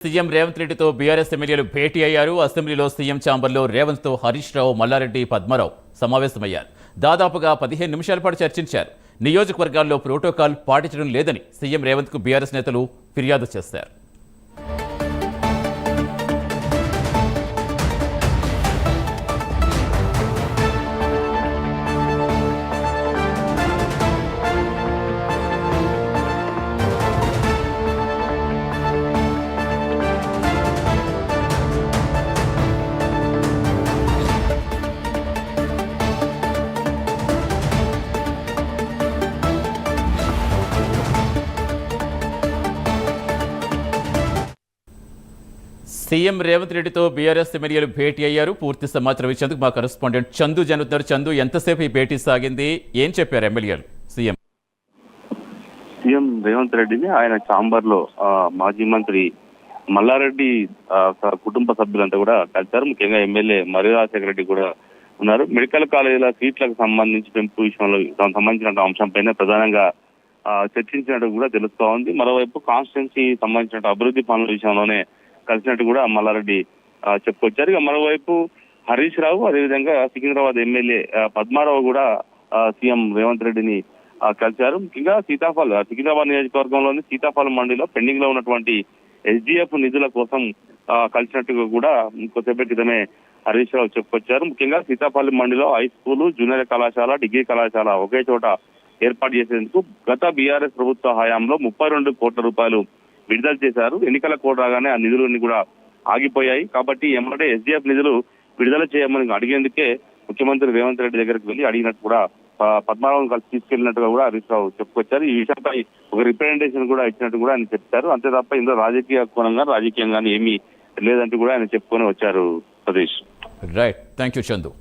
CM Revanth రెడ్డితో BRS ఎమ్మెల్యేలు భేటీ అయ్యారు. అసెంబ్లీలో సీఎం ఛాంబర్లో రేవంత్ తో హరీష్ రావు, మల్లారెడ్డి, పద్మారావు సమావేశమయ్యారు. దాదాపుగా 15 నిమిషాల పాటు చర్చించారు. నియోజకవర్గాల్లో ప్రోటోకాల్ పాటించడం లేదని సీఎం రేవంత్ కు బీఆర్ఎస్ నేతలు ఫిర్యాదు చేశారు. సీఎం రేవంత్ రెడ్డితో బీఆర్ఎస్ ఎమ్మెల్యేలు భేటీ అయ్యారు. పూర్తి సమాచారం ఇచ్చేందుకు మా కరెస్పాండెంట్ చందు జనుద్దర్. చందు, ఎంతసేపు ఈ భేటీ సాగింది? ఏం చెప్పారు ఎమ్మెల్యేలు? సీఎం రేవంత్ రెడ్డిని ఆయన ఛాంబర్ లో మాజీ మంత్రి మల్లారెడ్డి కుటుంబ సభ్యులంతా కూడా కలిశారు. ముఖ్యంగా ఎమ్మెల్యే మర్రి రాజశేఖర రెడ్డి కూడా ఉన్నారు. మెడికల్ కాలేజీల సీట్లకు సంబంధించి పెంపు విషయంలో దానికి సంబంధించిన అంశంపైన ప్రధానంగా చర్చించినట్టు కూడా తెలుస్తా ఉంది. మరోవైపు కాన్స్టిట్యున్సీ సంబంధించిన అభివృద్ధి పనుల విషయంలోనే కలిసినట్టు కూడా మల్లారెడ్డి చెప్పుకొచ్చారు. ఇక మరోవైపు హరీష్ రావు, అదేవిధంగా సికింద్రాబాద్ ఎమ్మెల్యే పద్మారావు కూడా సీఎం రేవంత్ రెడ్డిని కలిశారు. ముఖ్యంగా సికింద్రాబాద్ నియోజకవర్గంలోని సీతాఫలం మండిలో పెండింగ్ లో ఉన్నటువంటి SDF నిధుల కోసం కలిసినట్టుగా కూడా కొద్దిసేపటి క్రితమే హరీష్ రావు చెప్పుకొచ్చారు. ముఖ్యంగా సీతాఫలం మండిలో హై స్కూల్, జూనియర్ కళాశాల, డిగ్రీ కళాశాల ఒకే చోట ఏర్పాటు చేసేందుకు గత బీఆర్ఎస్ ప్రభుత్వ హయాంలో 32 కోట్ల రూపాయలు విడుదల చేశారు. ఎన్నికల కోడ్ రాగానే ఆ నిధులన్నీ కూడా ఆగిపోయాయి. కాబట్టి ఎమ్మటే SDF నిధులు విడుదల చేయమని అడిగేందుకే ముఖ్యమంత్రి రేవంత్ రెడ్డి దగ్గరికి వెళ్లి అడిగినట్టు కూడా పద్మారావును కలిసి తీసుకెళ్లినట్టుగా కూడా హరీష్ రావు చెప్పుకొచ్చారు. ఈ విషయంపై ఒక రిప్రజెంటేషన్ కూడా ఇచ్చినట్టు కూడా ఆయన చెప్పారు. అంతే తప్ప ఇందులో రాజకీయంగా ఏమీ లేదంటూ కూడా ఆయన చెప్పుకొని వచ్చారు. Satish. Right, thank you Chandu.